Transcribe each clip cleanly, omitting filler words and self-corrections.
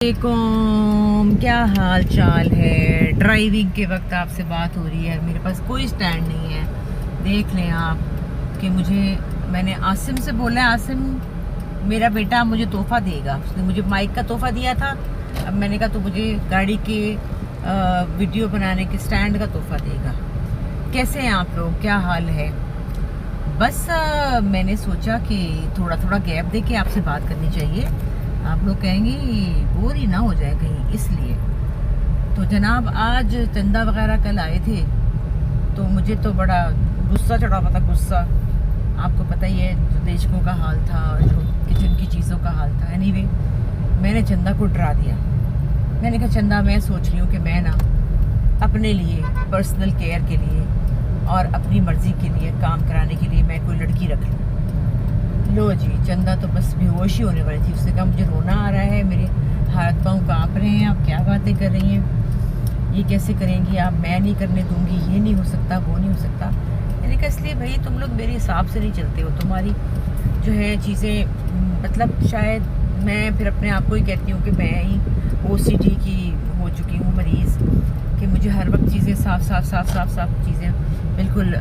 वालेकुम, क्या हाल चाल है। ड्राइविंग के वक्त आपसे बात हो रही है। मेरे पास कोई स्टैंड नहीं है। देख लें आप कि मैंने आसिम से बोला है, आसिम मेरा बेटा मुझे तोहफा देगा। उसने मुझे माइक का तोहफा दिया था। अब मैंने कहा तो मुझे गाड़ी के वीडियो बनाने के स्टैंड का तोहफा देगा। कैसे हैं आप लोग, क्या हाल है। बस मैंने सोचा कि थोड़ा थोड़ा गैप दे के आपसे बात करनी चाहिए। आप लोग कहेंगे बोर ही ना हो जाए कहीं, इसलिए। तो जनाब आज चंदा वगैरह कल आए थे तो मुझे तो बड़ा गुस्सा चढ़ा हुआ था। गुस्सा आपको पता ही है, जो देशकों का हाल था, जो किचन की चीज़ों का हाल था। एनीवे, मैंने चंदा को डरा दिया। मैंने कहा चंदा, मैं सोच रही हूँ कि मैं ना अपने लिए पर्सनल केयर के लिए और अपनी मर्ज़ी के लिए काम कराने के लिए मैं कोई लड़की रख लूँ। लो जी, चंदा तो बस बेहोश ही होने वाली थी। उसने कहा मुझे रोना आ रहा है, मेरे हाथ पाँव काँप रहे हैं, आप क्या बातें कर रही हैं, ये कैसे करेंगी आप, मैं नहीं करने दूंगी, ये नहीं हो सकता, वो नहीं हो सकता। मैंने कहा इसलिए भाई तुम लोग मेरे हिसाब से नहीं चलते हो। तुम्हारी जो है चीज़ें, मतलब शायद मैं फिर अपने आप को ही कहती हूँ कि मैं ही OCD की हो चुकी हूँ मरीज़, कि मुझे हर वक्त चीज़ें साफ चीज़ें बिल्कुल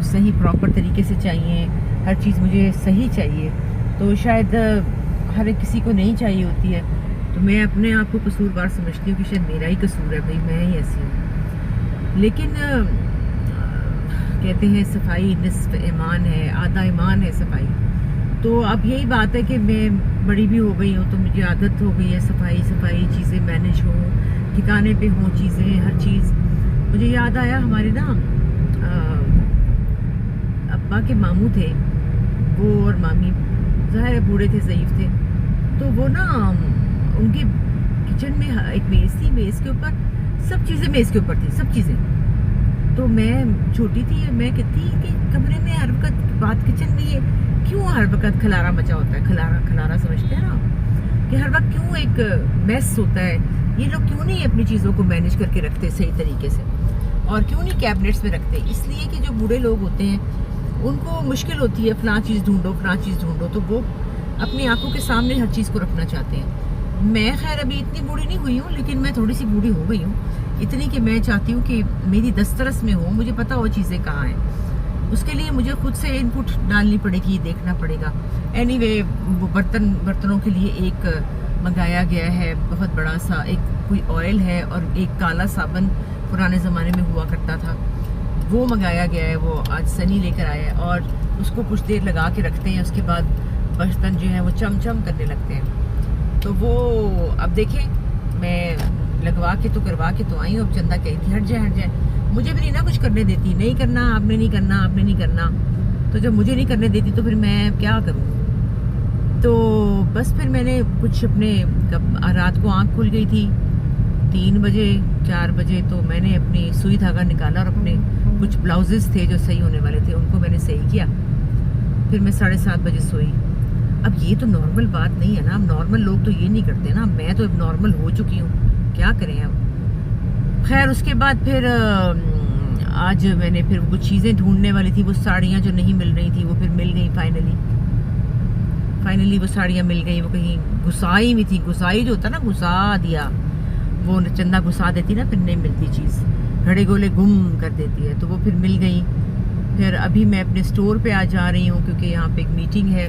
सही प्रॉपर तरीके से चाहिए। हर चीज़ मुझे सही चाहिए। तो शायद हर एक किसी को नहीं चाहिए होती है। तो मैं अपने आप को कसूरवार समझती हूँ कि शायद मेरा ही कसूर है, भाई मैं ही ऐसी हूँ। लेकिन कहते हैं सफाई निस्फ ईमान है, आधा ईमान है सफाई। तो अब यही बात है कि मैं बड़ी भी हो गई हूँ तो मुझे आदत हो गई है सफाई चीज़ें मैनेज हो, ठिकाने पे हों चीज़ें, हर चीज़। मुझे याद आया हमारे ना अब्बा के मामू थे, वो और मामी ज़ाहिर है बूढ़े थे, ज़ईफ़ थे। तो वो ना उनके किचन में एक मेज़ थी, मेज़ के ऊपर सब चीज़ें मेज़ के ऊपर थी, सब चीज़ें। तो मैं छोटी थी, मैं कहती कि कमरे में हर वक्त बात किचन में ये क्यों हर वक्त खलारा मचा होता है। खलारा समझते हैं ना, कि हर वक्त क्यों एक मेस होता है। ये लोग क्यों नहीं अपनी चीज़ों को मैनेज करके रखते सही तरीके से, और क्यों नहीं कैबिनेट्स में रखते। इसलिए कि जो बूढ़े लोग होते हैं उनको मुश्किल होती है, फलां चीज़ ढूंढो, तो वो अपनी आंखों के सामने हर चीज़ को रखना चाहते हैं। मैं खैर अभी इतनी बूढ़ी नहीं हुई हूँ, लेकिन मैं थोड़ी सी बूढ़ी हो गई हूँ, इतनी कि मैं चाहती हूँ कि मेरी दस्तरस में हो, मुझे पता हो चीज़ें कहाँ हैं। उसके लिए मुझे खुद से इनपुट डालनी पड़ेगी, देखना पड़ेगा। एनीवे, बर्तनों के लिए एक मंगाया गया है बहुत बड़ा सा, एक कोई ऑयल है और एक काला साबुन पुराने ज़माने में हुआ करता था, वो मंगाया गया है। वो आज सनी लेकर आया है और उसको कुछ देर लगा के रखते हैं, उसके बाद बर्तन जो है वो चमचम करने लगते हैं। तो वो अब देखें, मैं लगवा के तो करवा के तो आई हूँ। अब चंदा कही थी हट जाए, मुझे भी नहीं ना कुछ करने देती, नहीं करना आपने, नहीं करना। तो जब मुझे नहीं करने देती तो फिर मैं क्या करूँ। तो बस फिर मैंने कुछ अपने, रात को आँख खुल गई थी 3 बजे 4 बजे, तो मैंने अपनी सुई धागा निकाला और अपने कुछ ब्लाउजेस थे जो सही होने वाले थे उनको मैंने सही किया। फिर मैं 7:30 बजे सोई। अब ये तो नॉर्मल बात नहीं है ना, अब नॉर्मल लोग तो ये नहीं करते ना। मैं तो अब नॉर्मल हो चुकी हूँ, क्या करें अब। खैर उसके बाद फिर आज मैंने फिर कुछ चीज़ें ढूंढने वाली थी, वो साड़ियाँ जो नहीं मिल रही थी वो फिर मिल गई फाइनली वो साड़ियाँ मिल गई। वो कहीं घुसाई में थी, घुसाई जो होता ना, घुसा दिया, वो चंदा घुसा देती ना, फिर नहीं मिलती चीज़, घड़े गोले गुम कर देती है। तो वो फिर मिल गई। फिर अभी मैं अपने स्टोर पे आ जा रही हूँ क्योंकि यहाँ पे एक मीटिंग है,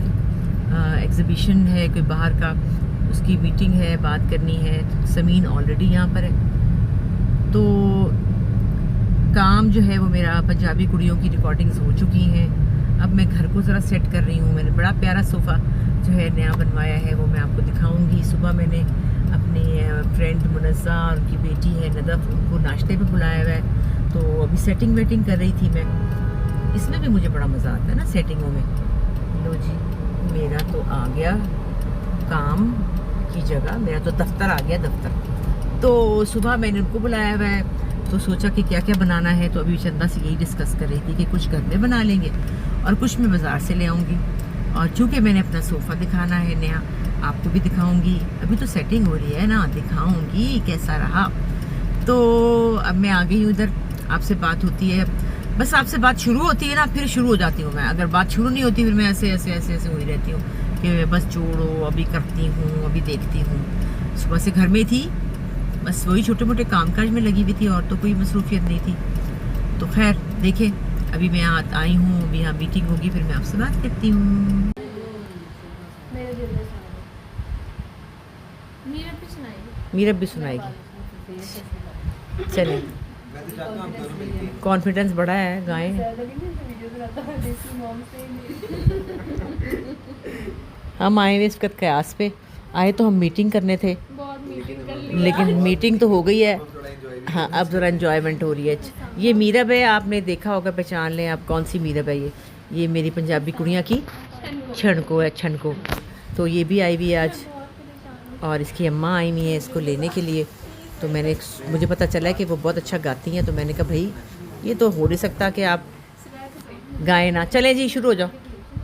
एग्जीबिशन है कोई बाहर का, उसकी मीटिंग है, बात करनी है। समीन ऑलरेडी यहाँ पर है। तो काम जो है वो मेरा, पंजाबी कुड़ियों की रिकॉर्डिंग्स हो चुकी हैं। अब मैं घर को ज़रा सेट कर रही हूँ। मैंने बड़ा प्यारा सोफ़ा जो है नया बनवाया है, वो मैं आपको दिखाऊँगी। सुबह मैंने अपनी फ्रेंड मुनज़्ज़ा और उनकी बेटी है नदफ, उनको नाश्ते पे बुलाया हुआ है। तो अभी सेटिंग वेटिंग कर रही थी मैं। इसमें भी मुझे बड़ा मज़ा आता है ना सेटिंगों में। लो जी, मेरा तो आ गया काम की जगह, मेरा तो दफ्तर आ गया, दफ्तर। तो सुबह मैंने उनको बुलाया हुआ है, तो सोचा कि क्या क्या बनाना है। तो अभी चंदा से यही डिस्कस कर रही थी कि कुछ घर में बना लेंगे और कुछ मैं बाज़ार से ले आऊँगी। और चूँकि मैंने अपना सोफ़ा दिखाना है नया, आपको भी दिखाऊंगी। अभी तो सेटिंग हो रही है ना, दिखाऊंगी कैसा रहा। तो अब मैं आ गई हूँ इधर, आपसे बात होती है, बस आपसे बात शुरू होती है ना, फिर शुरू हो जाती हूँ मैं। अगर बात शुरू नहीं होती फिर मैं ऐसे हुई रहती हूँ कि बस जोड़ो, अभी करती हूँ, अभी देखती हूँ। सुबह से घर में थी, बस वही छोटे मोटे कामकाज में लगी हुई थी और तो कोई मसरूफियत नहीं थी। तो खैर देखें, अभी मैं आई हूँ, अभी यहाँ मीटिंग होगी, फिर मैं आपसे बात करती हूँ। मीरब भी सुनाएगी। चले, कॉन्फिडेंस बढ़ा है गाय। हम आए हुए इस वक्त कयास पे आए, तो हम मीटिंग करने थे, लेकिन मीटिंग तो हो गई है। हाँ, अब ज़रा इन्जॉयमेंट हो रही है। ये मीरब है, आपने देखा होगा, पहचान लें आप कौन सी मीरब है। ये मेरी पंजाबी कुड़ियाँ की छनको है, छनको। तो ये भी आई हुई है आज, और इसकी अम्मा आई हुई है इसको लेने के लिए। तो मुझे पता चला है कि वो बहुत अच्छा गाती हैं, तो मैंने कहा भाई ये तो हो नहीं सकता कि आप गाएं ना। चलें जी, शुरू हो जाओ।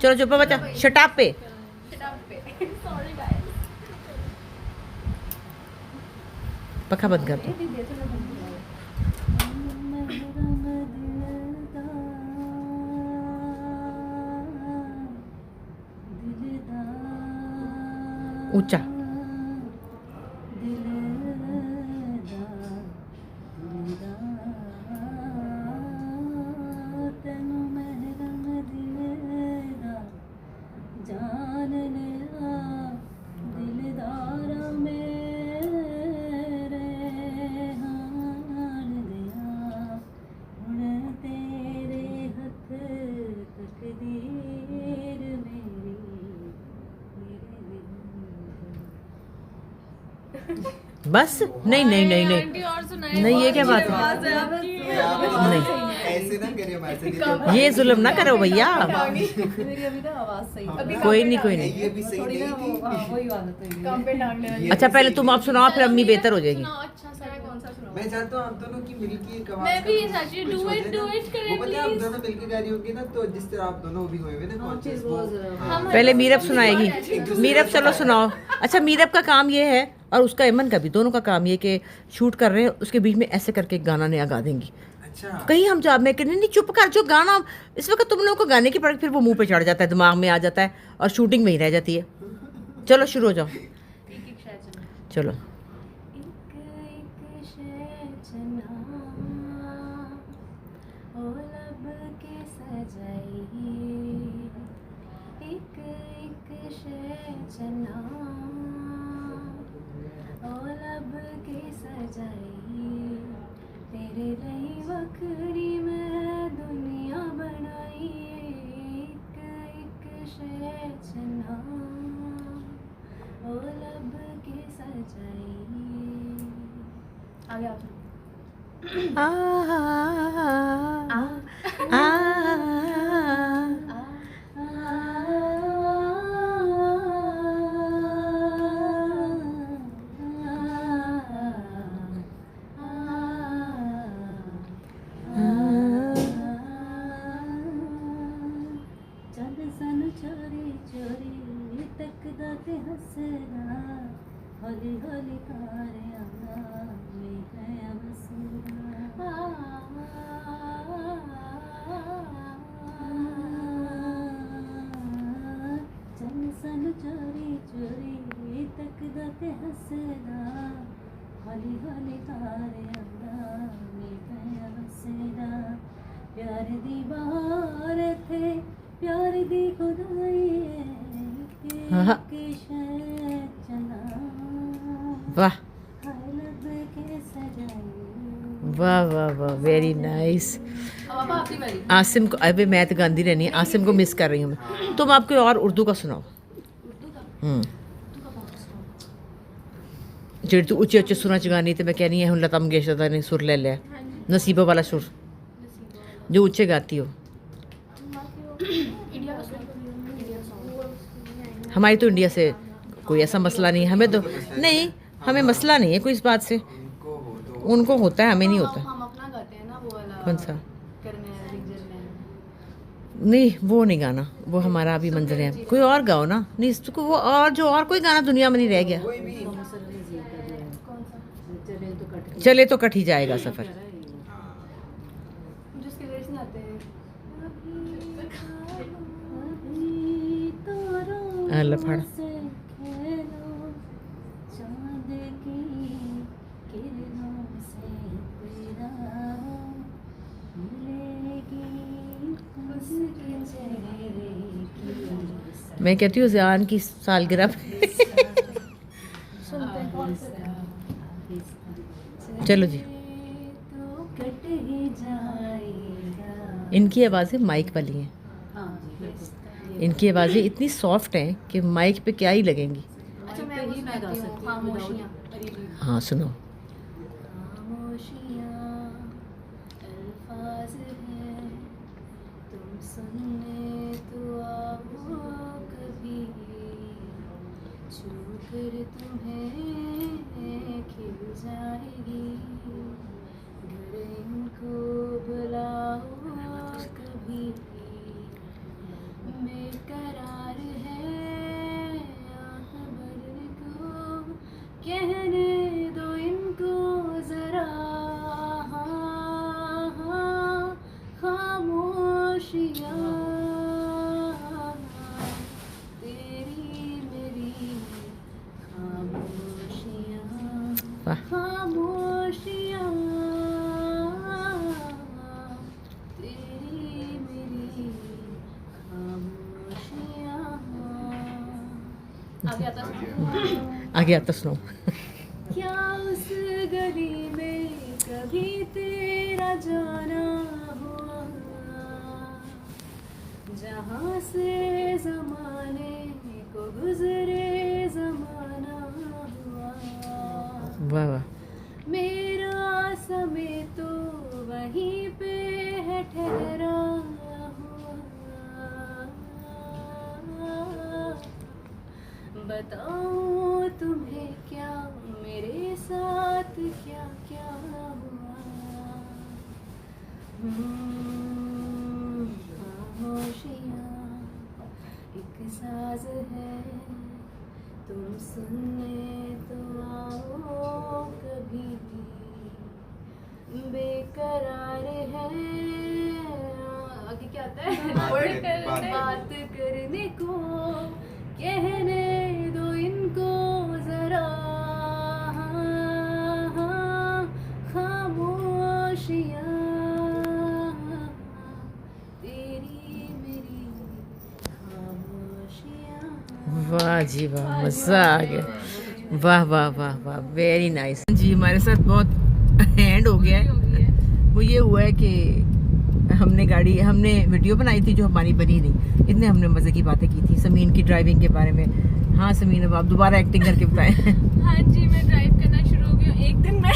चलो चुप बच्चा, शटाप पे। पखा बंद कर दो। ऊंचा बस। नहीं नहीं नहीं नहीं नहीं, ये क्या बात है? नहीं, ये जुल्म ना करो भैया। कोई नहीं कोई नहीं। अच्छा पहले तुम आप सुनाओ, फिर अम्मी बेहतर हो जाएगी। मैं चाहता हूँ आप दोनों की मिलके एक आवाज। मैं भी ये सोच रही हूँ, डू इट करें वो पता है, आप प्लीज। दोनों मिलके गा रही होगी ना, तो जिस तरह आप दोनों भी हुए हुए ना कॉन्शियस वो। पहले मीरब सुनाएगी। मीरब चलो सुनाओ। अच्छा, मीरब का काम ये है, और उसका एमन का भी, दोनों का काम ये कि शूट कर रहे हैं, उसके बीच में ऐसे करके गाना नया गा देंगी। अच्छा, कहीं हम जा, मैं कहने नहीं, चुप कर, जो गाना इस वक्त तुम लोगों को गाने की पड़, फिर वो मुंह पे चढ़ जाता है, दिमाग में आ जाता है, और शूटिंग में ही रह जाती है। चलो शुरू हो जाओ। चलो। तेरे लिए वखरी में दुनिया बनाई, एक एक शै चना ओ लब के सजाई। आगे आप। हौली हौली तारे चन चोरी चोरी तकदा ते हसदा, हौली हौली तारे हसदा। प्यार दी बहार थे, प्यार दी खुदाई, वाह वाह वाह वाह, वेरी नाइस। आसिम को, अबे मैं तो गांधी रहनी, आसिम को मिस कर रही हूँ मैं। तुम आप कोई और उर्दू का सुनाओ। जेड़ी तू उच्चे उच्चे सुरा च गानी, तो मैं कहनी है हूँ लता मंगेशकर ने सुर ले लिया, नसीबा वाला सुर, जो ऊंचे गाती हो। हमारी तो इंडिया से कोई ऐसा मसला नहीं है, हमें तो नहीं, हमें मसला नहीं है कोई इस बात से। उनको होता है, हमें नहीं होता। हम अपना गाते हैं ना वो वाला। कौन सा? करने नहीं, वो नहीं गाना, वो हमारा अभी मंजर है। कोई और गाओ ना। नहीं, वो और जो और कोई गाना दुनिया में नहीं रह गया। चले तो कट ही जाएगा सफर। जिसके लिरिक्स नहीं आते हैं। लफड़ मैं कहती हूँ ज़ियान की सालगिरह सुनते हैं। चलो जी। तो कट ही जाएगा। इनकी आवाज़ें माइक वाली हैं, हाँ, इनकी आवाज़ें इतनी सॉफ्ट हैं कि माइक पे क्या ही लगेंगी। अच्छा मैं ही मैं गा सकती हूँ खामोशियाँ। हाँ सुनो। खामोशियाँ अल्फाज हैं, तुम सुनने तो आओ कभी, छू कर तुम्हें खिल जाएगी, घर इनको बुलाओ कभी, बेकरार है आह भर को, कहने दो इनको जरा, खामोशियाँ तेरी मेरी खामोशियाँ, वाह। खामोशियाँ तेरी मेरी खामोशियाँ। आगे आता है। आगे आता सुनो। क्या उस गली में कभी तेरा जाना हुआ, जहाँ से जमाने को गुजरे जमाना हुआ, वाह वाह। मेरा समय तो वहीं पे है ठहरा हुआ, बताऊं तुम्हें क्या मेरे साथ क्या क्या हुआ, खामोशियाँ एक साज है, तुम सुनने तो आओ कभी, बेकरार है आगे क्या आता है, बात करने को, कहने दो इनको जरा, खामोशियाँ तेरी मेरी खामोशियाँ। वाह जी वाह, मज़ा आ गया। वाह वाह वाह वाह, वेरी नाइस जी। हमारे साथ बहुत हैंड हो गया है। वो ये हुआ है कि हमने वीडियो बनाई थी जो हमारी बनी नहीं। इतने हमने मज़े की बातें की थी समीन की ड्राइविंग के बारे में। हाँ समीन, अब आप दोबारा एक्टिंग करके बताएं। हाँ जी, मैं ड्राइव करना शुरू हो गई हूँ। एक दिन मैं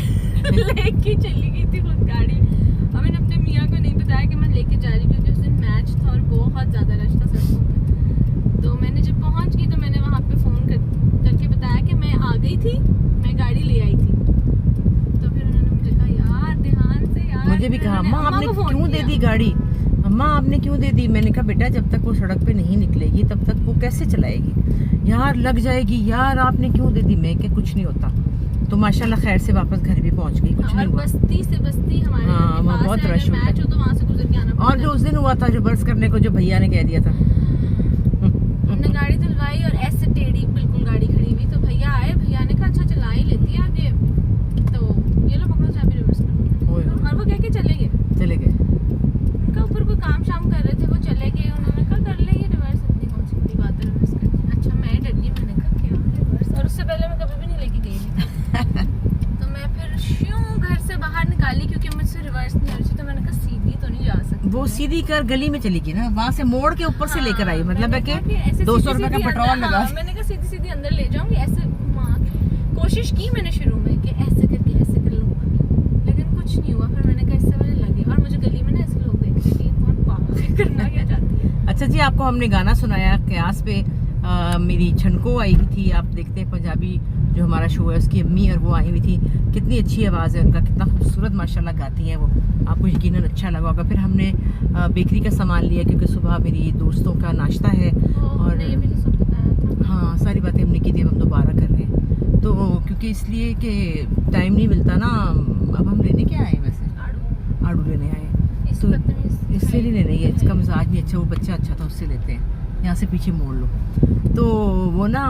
लेके चली गई थी खुद गाड़ी, और मैंने अपने मियाँ को नहीं बताया कि मैं लेके जा रही, क्योंकि उस दिन मैच था और बहुत ज़्यादा रश था सड़कों पे। तो मैंने जब पहुँच गई तो मैंने वहाँ पे फ़ोन करके बताया कि मैं आ गई थी, मैं गाड़ी ले आई थी। तो फिर उन्होंने मुझे कहा यार ध्यान से यार, मुझे भी कहा अम्मा आपने क्यों दे दी गाड़ी, अम्मा आपने क्यों दे दी। मैंने कहा बेटा जब तक वो सड़क पे नहीं निकलेगी तब तक वो कैसे चलाएगी, यार लग जाएगी, यार आपने क्यों दे दी। मैं क्या कुछ नहीं होता। तो माशाल्लाह खैर से वापस घर भी पहुंच गई, कुछ नहीं हुआ। बस्ती से बस्ती हमारे हाँ, घर के वहाँ पास बहुत है, रश अगर होता है। मैच हो तो वहाँ से गुजर के आना और पड़ता जो है। उस दिन हुआ था रिवर्स करने को जो भैया ने कह दिया था, हमने गाड़ी धुलवाई और ऐसे टेढ़ी बिल्कुल गाड़ी खड़ी हुई, तो भैया आए, भैया ने कहा अच्छा चला ही लेती है आप ये, तो ये लो पकड़ो चाबी रिवर्स करो, और वो कह के चले गए। उनका ऊपर कोई काम शाम कर रहे थे, वो चले गए। उन्होंने कहा कर ले ये रिवर्स, इतनी कौन सी बड़ी बात है रिवर्स करनी। अच्छा मैं डर गई, मैंने कहा क्या रिवर्स, और उससे पहले मैं कभी भी नहीं लेके गई थी। तो मैं फिर श्यों घर से बाहर निकाली, क्योंकि मुझसे रिवर्स नहीं हो रही थी। तो मैंने कहा सीधी तो नहीं जा सकती, वो सीधी कर गली में चली गई ना, वहाँ से मोड़ के ऊपर से लेकर आई। मतलब है कि 200 रुपए का पेट्रोल लगा। मैंने कहा सीधी सीधी अंदर ले जाऊंगी, ऐसे घुमा के। कोशिश की मैंने शुरू में कि ऐसे करके ऐसे कर लूंगा, लेकिन कुछ नहीं हुआ। फिर मैंने कहा इससे पहले लगे, और मुझे गली में ना ऐसे लोग देख रहे थे, कौन पागल है, करना क्या चाहती है। अच्छा जी, आपको हमने गाना सुनाया कयास पे। मेरी छनको आई हुई थी, आप देखते हैं पंजाबी जो हमारा शो है उसकी अम्मी, और वो आई हुई थी। कितनी अच्छी आवाज़ है उनका, कितना खूबसूरत माशाल्लाह गाती हैं वो, आपको यकीनन अच्छा लगा होगा। फिर हमने बेकरी का सामान लिया, क्योंकि सुबह मेरी दोस्तों का नाश्ता है। और ये भी तो सब बताया था। हाँ सारी बातें हमने की थी, अब हम दोबारा कर रहे हैं। तो क्योंकि इसलिए कि टाइम नहीं मिलता ना। अब हम लेने क्या आए वैसे, आड़ू लेने आए, तो इससे नहीं लेने, ये इसका मिजाज नहीं अच्छा, वो बच्चा अच्छा था उससे लेते हैं। यहाँ से पीछे मोड़ लो। तो वो ना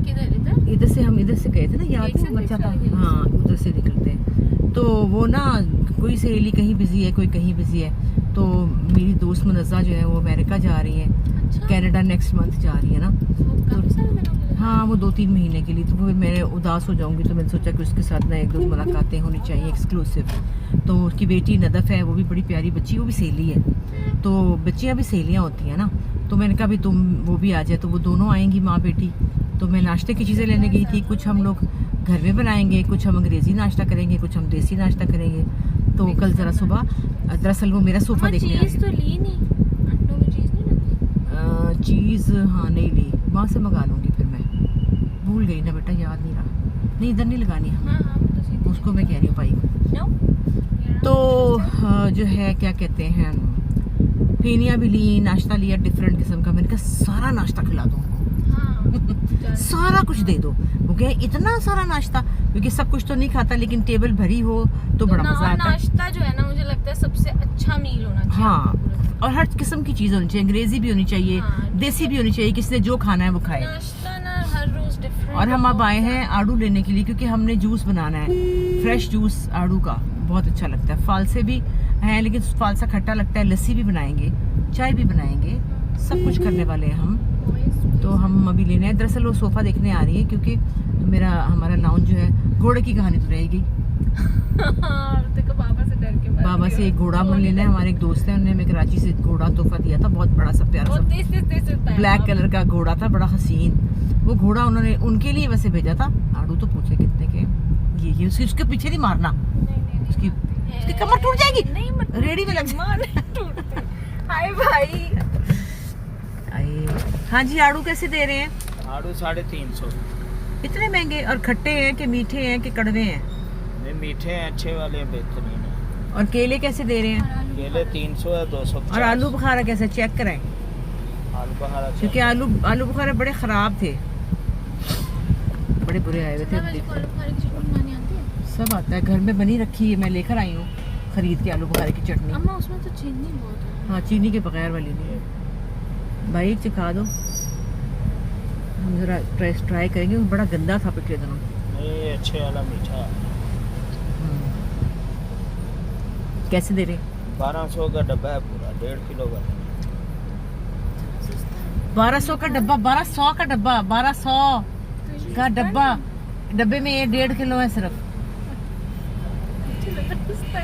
किधर इधर से हम इधर से गए थे ना, याद एक है से बच्चा था। निकल गए। हाँ उधर से निकलते हैं। तो वो ना कोई सहेली कहीं बिजी है, कोई कहीं बिजी है। तो मेरी दोस्त मुनज़्ज़ा जो है वो अमेरिका जा रही है, अच्छा कनाडा नेक्स्ट मंथ जा रही है ना। काफी सारे दिनों के लिए। हाँ वो 2-3 महीने के लिए, तो फिर मैं उदास हो जाऊंगी, तो मैंने सोचा कि उसके साथ ना 1-2 मुलाकातें होनी चाहिए एक्सक्लूसिव। तो उसकी बेटी नदफ है, वो भी बड़ी प्यारी बच्ची, वो भी सहेली है, तो बच्चियाँ भी सहेलियाँ होती हैं ना। तो मैंने कहा भी तुम वो भी आ जाए, तो वो दोनों आएंगी माँ बेटी। तो मैं नाश्ते की चीज़ें लेने गई थी, कुछ हम लोग घर में बनाएंगे, कुछ हम अंग्रेज़ी नाश्ता करेंगे, कुछ हम देसी नाश्ता करेंगे। तो कल ज़रा सुबह दरअसल वो मेरा सोफ़ा देखने आ चीज तो ली नहीं, अंडों में चीज नहीं लगी। चीज़ हाँ नहीं ली, वहाँ से मंगा लूँगी फिर। मैं भूल गई ना बेटा, याद नहीं रहा। नहीं इधर नहीं लगानी हमें, हाँ हाँ तो सीधी उसको मैं कह रही हूँ भाई को। नो तो जो है क्या कहते हैं, फेनिया भी ली, नाश्ता लिया डिफरेंट किस्म का। मैंने कहा सारा नाश्ता खिला दो उनको, हाँ सारा कुछ दे दो। वो कहे इतना सारा नाश्ता, क्योंकि सब कुछ तो नहीं खाता, लेकिन टेबल भरी हो तो बड़ा मजा आता है। नाश्ता जो है ना मुझे लगता है सबसे अच्छा मील होना चाहिए। हाँ, पूरे। और हर किस्म की चीज़ होनी चाहिए, अंग्रेजी भी होनी चाहिए, हाँ, देसी भी होनी चाहिए, किसी ने जो खाना है वो खाए। नाश्ता ना हर रोज डिफरेंट। और हम अब आए हैं आड़ू लेने के लिए, क्योंकि हमने जूस बनाना है, फ्रेश जूस आड़ू का बहुत अच्छा लगता है। फालसे भी हैं लेकिन फालसा खट्टा लगता है, लस्सी भी बनाएंगे, चाय भी बनाएंगे, सब कुछ करने वाले हैं हम। तो हम अभी लेने हैं। दरअसल वो सोफ़ा देखने आ रही है, क्योंकि हमारा लाउंज जो है, घोड़े की कहानी तो रहेगी। देखो बाबा से डर के बाबा से एक घोड़ा मन लेना है। हमारे एक दोस्त है, उन्होंने हमें कराची से घोड़ा तोहफा दिया था, बहुत बड़ा सा प्यारा सा ब्लैक कलर का घोड़ा था, बड़ा हसीन। वो घोड़ा उन्होंने उनके लिए वैसे भेजा था। आड़ू तो पूछे कितने के, ये उसके पीछे नहीं मारना, उसकी कमर टूट जाएगी, नहीं मत रेडी में लग हाय भाई। हाँ जी, आड़ू कैसे दे रहे हैं? आड़ू 350। इतने महंगे? और खट्टे हैं कि मीठे हैं कि कड़वे हैं? नहीं मीठे हैं, अच्छे वाले हैं, बेहतरीन है। और केले कैसे दे रहे हैं? केले 300 है, 250। और आलू बुखारा कैसे, चेक कराएं, आलू बुखारा क्योंकि आलू बुखारा बड़े खराब थे, बड़े बुरे आए हुए थे। सब आता है, घर में बनी रखी है, मैं लेकर आई हूँ खरीद के आलू बुखारे की चटनी। अम्मा उसमें तो चीनी बहुत है। हाँ, चीनी के बगैर वाली नहीं है भाई, चिखा दो, हम जरा ट्राई करेंगे। वो बड़ा गंदा था पिछले दिनों। नहीं अच्छे वाला मीठा है। कैसे दे रहे? 1200 का डब्बा है पूरा, 1.5 किलो का। 1200 का डब्बा, 1200 का डब्बा, 1200 का डब्बा, डब्बे में ये 1.5 किलो है सिर्फ।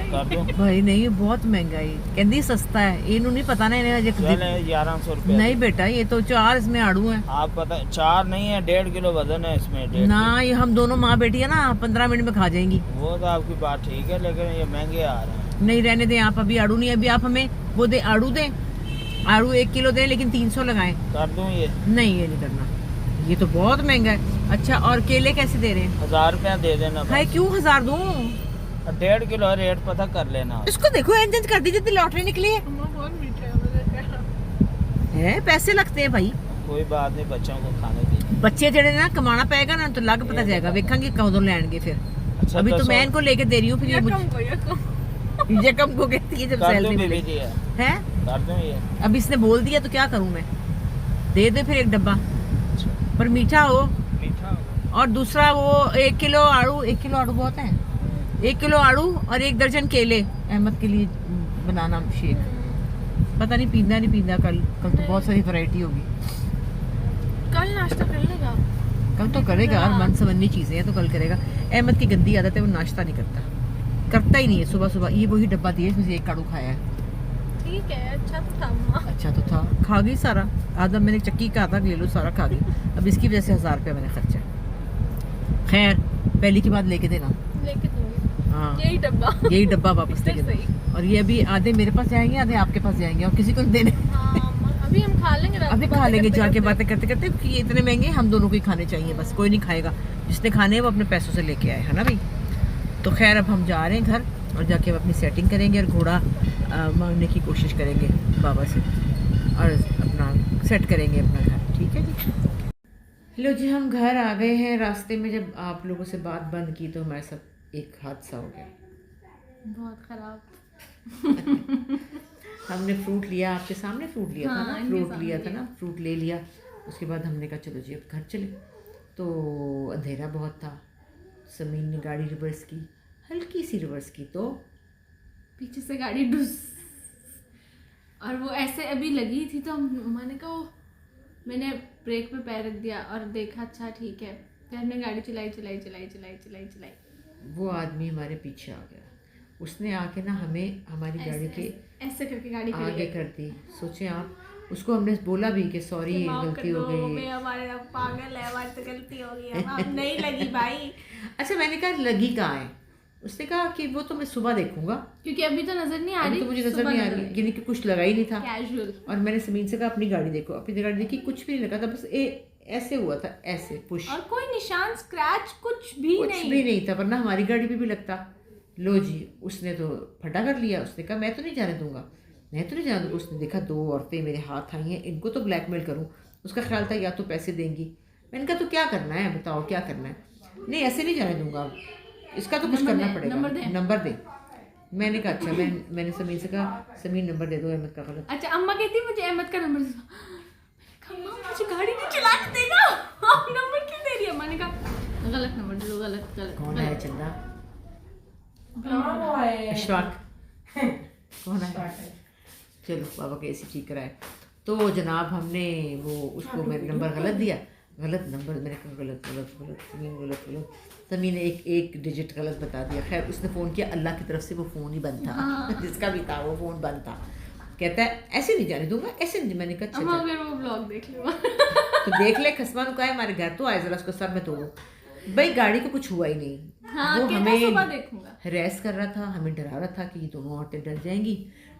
कर दो भाई नहीं, ये बहुत महंगा है, कहती सस्ता है, इन्हों नहीं पता ना इन्हें। 1100 रुपए। नहीं बेटा, ये तो 4 इसमें आड़ू हैं। आप पता 4 नहीं है, 1.5 किलो वजन है इसमें। 1.5 ना ये हम दोनों माँ बेटी है ना, 15 मिनट में खा जाएंगी। वो तो आपकी बात ठीक है, लेकिन ये महंगे आ रहे हैं। नहीं रहने दें आप, अभी आड़ू नहीं, अभी आप हमें वो दे आड़ू दें, आड़ू 1 किलो दें, लेकिन 300 लगाएं। कर दूं ये? नहीं ये नहीं करना, ये तो बहुत महंगा है। अच्छा, और केले कैसे दे रहे हैं? 1000 रुपया दे देना। भाई क्यों 1000 दूं? 1.5 किलो रेट पता कर लेना। इसको देखो, एंजन कर दीजिए, इतनी लॉटरी निकली है। पैसे लगते हैं भाई। कोई बात नहीं, बच्चों को खाने दीजिए। बच्चे जड़े ना कमाना पड़ेगा ना, तो लग पता जाएगा, वेखेंगे कदों लैणगे फिर। अच्छा, अभी तो 200 मैं इनको लेके दे रही हूँ, फिर ये यकम को कहती है जब कर दूं सैलरी बीबी मिले जी है? हैं। कर दूं ये? अब इसने बोल दिया तो क्या करूँ मैं, दे दे फिर एक डब्बा, पर मीठा हो। मीठा होगा। और दूसरा वो 1 किलो आड़ू, 1 किलो आड़ू बहुत है, 1 किलो आड़ू और 1 दर्जन केले अहमद के लिए बनाना शेक। पता नहीं पीना नहीं पीना, कल तो बहुत सारी वैरायटी होगी। कल नाश्ता कर लेगा, कल तो करेगा, और मन समझनी चीजें हैं तो कल करेगा। अहमद की गंदी आदत है, वो नाश्ता नहीं करता ही नहीं है। सुबह सुबह ये वही डब्बा दिया, इसमें से 1 आड़ू खाया है। ठीक है, अच्छा तो था अम्मा। अच्छा तो था, खा गई सारा, आधा मैंने चक्की का आधा ले लो, सारा खा गई। अब इसकी वजह से 1000 रुपया मैंने खर्चा। खैर, पहली की बात लेके देना। लेके दूंगी हाँ, यही डब्बा वापस लेके सही। देना। और ये अभी आधे मेरे पास जाएंगे, आधे आपके पास जाएंगे, और किसी को नहीं देने। हाँ अम्मा, अभी हम खा लेंगे, रात अभी को खा लेंगे करते जाके करते। बातें करते करते, क्योंकि ये इतने महंगे हम दोनों को ही खाने चाहिए, बस कोई नहीं खाएगा। जिसने खाने हैं वो अपने पैसों से लेके आए, है ना भाई। तो खैर अब हम जा रहे हैं घर, और जाके अपनी सेटिंग करेंगे, और घोड़ा मांगने की कोशिश करेंगे बाबा से, और अपना सेट करेंगे अपना घर। ठीक है जी। लो जी, हम घर आ गए हैं। रास्ते में जब आप लोगों से बात बंद की तो हमारे साथ एक हादसा हो गया, बहुत खराब। हमने फ्रूट लिया, आपके सामने फ्रूट लिया था हाँ, ना, इनके फ्रूट सामने लिया था ना, फ्रूट ले लिया। उसके बाद हमने कहा चलो जी अब घर चले, तो अंधेरा बहुत था। समीन ने गाड़ी रिवर्स की, हल्की सी रिवर्स की, तो पीछे से गाड़ी डुस, और वो ऐसे अभी लगी थी तो मैंने कहा मैंने ब्रेक पे पैर रख दिया और देखा अच्छा ठीक है, फिर हमने गाड़ी चलाई। वो आदमी हमारे पीछे आ गया, उसने आके ना हमें हमारी गाड़ी के ऐसे करके गाड़ी आगे कर दी। सोचे आप, उसको हमने बोला भी कि सॉरी गलती हो गई, हमारे पागल है, हमारी तो गलती हो गई, अब नहीं लगी भाई। अच्छा मैंने कहा लगी कहाँ है? उसने कहा कि वो तो मैं सुबह देखूंगा, क्योंकि अभी तो नजर नहीं आ रही, तो मुझे नजर नहीं आ रही, यानी कि कुछ लगा ही नहीं था कैजुअल। और मैंने समीन से कहा अपनी गाड़ी देखो, अपनी गाड़ी देखी, कुछ भी नहीं लगा था, बस ऐसे हुआ था, ऐसे पुश, और कोई निशान स्क्रैच कुछ भी नहीं था, वरना हमारी गाड़ी पे भी लगता। लो जी, उसने तो फटा कर लिया। उसने कहा मैं तो नहीं जाने दूंगा, मैं तो नहीं जाने दूंगा। उसने देखा 2 औरतें मेरे हाथ आई हैं, इनको तो ब्लैकमेल करूं। उसका ख्याल था या तो पैसे देंगी। मैंने कहा तो क्या करना है बताओ, क्या करना है? नहीं ऐसे नहीं जाने दूंगा, इसका तो कुछ करना पड़ेगा, नंबर दे। मैंने कहा अच्छा, मैंने समीन से कहा समीन नंबर दे दो अहमद का। गलत। अच्छा अम्मा कहती मुझे अहमद का नंबर दे दो, अम्मा मुझे गाड़ी नहीं चलाने देगा, आप नंबर क्यों दे रही है? मैंने कहा गलत नंबर दे दो, गलत। कौन है चंदा? अशफाक कौन है? चलो बाबा के ऐसी ठीक कराए। तो जनाब हमने वो उसको मैंने नंबर गलत दिया, गलत नंबर, मैंने कहा गलत समीन ने एक डिजिट गलत बता दिया। खैर उसने फ़ोन किया, अल्लाह की तरफ से वो फ़ोन ही बंद था। जिसका भी था वो फ़ोन बंद था। कहता है ऐसे नहीं जाने दूंगा, ऐसे नहीं। मैंने कहा अम्मा अगर वो ब्लॉग देख ले तो देख ले, खसमान का है हमारे घर तो आए, जरा उसको सर में तोड़ो। भाई गाड़ी को कुछ हुआ ही नहीं। हाँ, वो हमें देखूंगा हरेस कर रहा था, हमें डरा रहा था कि ये दोनों औरतें डर जाएंगी।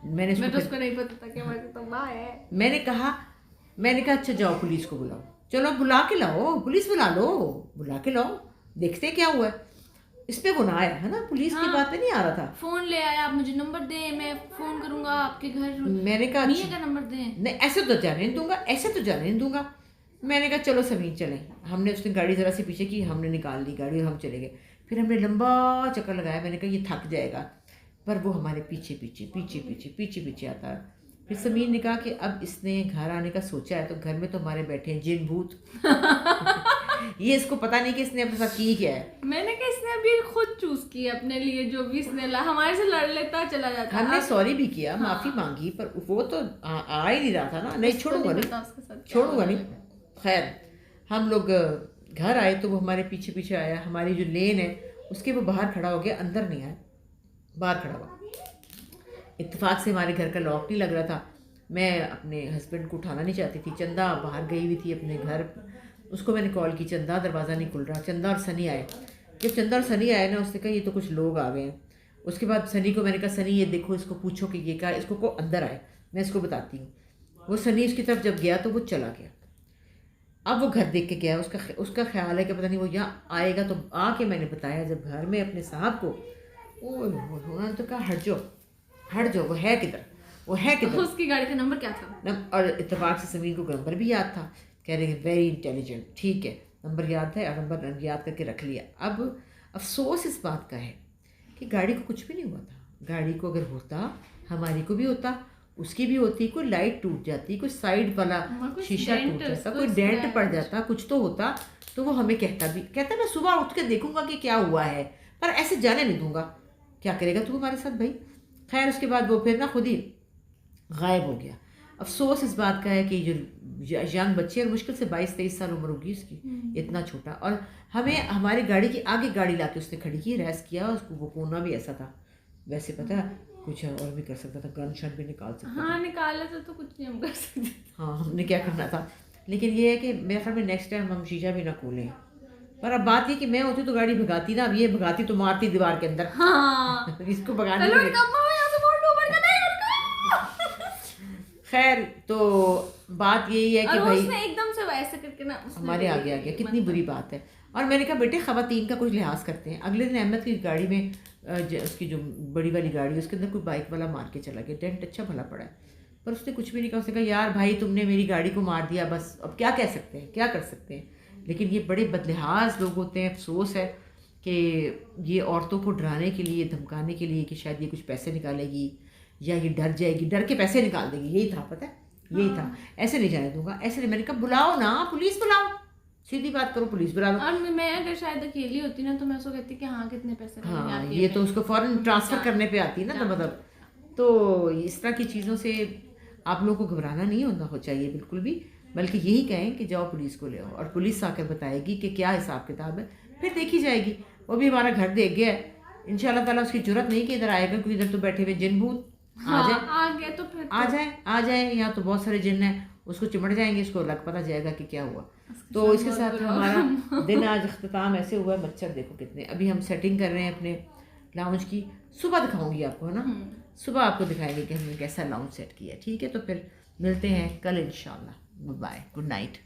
मैं तो उसको नहीं पता था कि हमारी तो माँ है। मैंने कहा अच्छा जाओ पुलिस को बुलाओ, चलो बुला के लाओ, पुलिस बुला लो, बुला के लाओ, देखते क्या हुआ है। इस पे वो ना आया है ना, पुलिस की बात पे नहीं आ रहा था। फोन ले आया, आप मुझे नंबर दें, मैं फोन करूंगा आपके घर। मैंने कहा मियां का नंबर दें। नहीं ऐसे तो जाने नहीं दूंगा, ऐसे तो जाने नहीं दूंगा। मैंने कहा चलो समीन चलें। हमने उसने गाड़ी ज़रा सी पीछे की, हमने निकाल ली गाड़ी और हम चले गए। फिर हमने लंबा चक्कर लगाया। मैंने कहा ये थक जाएगा, पर वो हमारे पीछे आता है। फिर समीन ने कहा कि अब इसने घर आने का सोचा है तो घर में तो हमारे बैठे हैं जिन भूत। ये इसको पता नहीं कि इसने अपने साथ की क्या है। मैंने कहा इसने अभी खुद चूज किया अपने लिए, जो भी इसने हमारे से लड़ लेता चला जाता। हमने सॉरी भी किया, माफ़ी मांगी, पर वो तो आ ही नहीं रहा था ना। नहीं छोड़ूंगा नहीं। खैर हम लोग घर आए तो वो हमारे पीछे आया। हमारी जो लेन है उसके वो बाहर खड़ा हो गया, अंदर नहीं आया, बाहर खड़ा हुआ। इत्तेफाक से हमारे घर का लॉक नहीं लग रहा था। मैं अपने हस्बैंड को उठाना नहीं चाहती थी। चंदा बाहर गई हुई थी अपने घर, उसको मैंने कॉल की, चंदा दरवाज़ा नहीं खुल रहा। चंदा और सनी आए। जब चंदा और सनी आए ना, उसने कहा ये तो कुछ लोग आ गए हैं। उसके बाद सनी को मैंने कहा सनी ये देखो, इसको पूछो कि ये क्या, इसको को अंदर आए, मैं इसको बताती हूँ। वो सनी उसकी तरफ जब गया तो वो चला गया। अब वो घर देख के गया, उसका ख्याल है कि पता नहीं वो यहाँ आएगा। तो आके मैंने बताया जब घर में अपने साहब को, उन्होंने तो कहा हट जाओ, वो है किधर। उसकी गाड़ी का नंबर क्या था? और इत्तेफाक से समीन को नंबर भी याद था। कह रहे हैं वेरी इंटेलिजेंट, ठीक है नंबर याद है, और नंबर याद करके रख लिया। अब अफसोस इस बात का है कि गाड़ी को कुछ भी नहीं हुआ था। गाड़ी को अगर होता, हमारी को भी होता, उसकी भी होती, कोई लाइट टूट जाती, कोई साइड वाला शीशा टूट जाता, कोई डेंट पड़ जाता, कुछ तो होता, तो वो हमें कहता मैं सुबह उठ के देखूंगा कि क्या हुआ है, पर ऐसे जाने नहीं दूंगा। क्या करेगा तू हमारे साथ भाई? खैर उसके बाद वो फिर ना खुद ही गायब हो गया। अफसोस इस बात का है कि जो यंग बच्चे, और मुश्किल से 22-23 साल उम्र होगी उसकी, इतना छोटा, और हमें हमारी गाड़ी के आगे गाड़ी ला के उसने खड़ी की, रेस किया। उसको वो कोना भी ऐसा था, वैसे पता है कुछ और भी कर सकता था, गन शॉट भी निकाल सकता था। हाँ निकाला तो कुछ नहीं हम कर सकते। हाँ हमने क्या करना था। लेकिन ये है कि मेरे ख्याल में नेक्स्ट टाइम हम शीशा भी ना खोलें। पर अब बात ये कि मैं होती तो गाड़ी भगाती ना, अब ये भगाती तो मारती दीवार के अंदर। हाँ इसको भगाने खैर तो बात यही है कि भाई उसने एकदम से वैसे करके ना हमारे आगे आ गया, कितनी बुरी बात है। और मैंने कहा बेटे ख़वातीन का कुछ लिहाज करते हैं। अगले दिन अहमद की गाड़ी में उसकी जो बड़ी वाली गाड़ी है उसके अंदर कोई बाइक वाला मार के चला गया। डेंट अच्छा भला पड़ा है, पर उसने कुछ भी नहीं कहा। उसने कहा यार भाई तुमने मेरी गाड़ी को मार दिया, बस अब क्या कह सकते हैं, क्या कर सकते हैं। लेकिन ये बड़े बदलिहाज लोग होते हैं। अफसोस है कि ये औरतों को डराने के लिए, धमकाने के लिए कि शायद ये कुछ पैसे निकालेगी या ये डर जाएगी, डर के पैसे निकाल देगी। यही था, पता है यही था। ऐसे नहीं जाने दूंगा, ऐसे नहीं। मैंने कहा बुलाओ ना, पुलिस बुलाओ, सीधी बात करो, पुलिस बुला लो। और मैं अगर शायद अकेली होती ना तो मैं उसको कहती कि हाँ कितने पैसे। हाँ ये तो उसको फौरन ट्रांसफ़र करने पे आती है ना। तो मतलब तो इस तरह की चीज़ों से आप लोगों को घबराना नहीं होना हो चाहिए बिल्कुल भी, बल्कि यही कहें कि जाओ पुलिस को ले आओ, और पुलिस आकर बताएगी कि क्या हिसाब किताब है, फिर देखी जाएगी। वो भी हमारा घर देख गया है, इंशाल्लाह ताला उसकी जरूरत नहीं कि इधर आएगा, क्योंकि इधर तो बैठे हुए जिन भूत आ जाए, आ गया तो फिर आ जाए यहाँ तो बहुत सारे जिन हैं, उसको चिमट जाएंगे, इसको लग पता जाएगा कि क्या हुआ। तो इसके साथ हमारा दिन आज अख्ताम ऐसे हुआ है। मच्छर देखो कितने, अभी हम सेटिंग कर रहे हैं अपने लाउंज की, सुबह दिखाऊंगी आपको, है ना, सुबह आपको दिखाएंगे कि हमने कैसा लाउंज सेट किया। ठीक है, तो फिर मिलते हैं कल इंशाल्लाह। Bye, good night.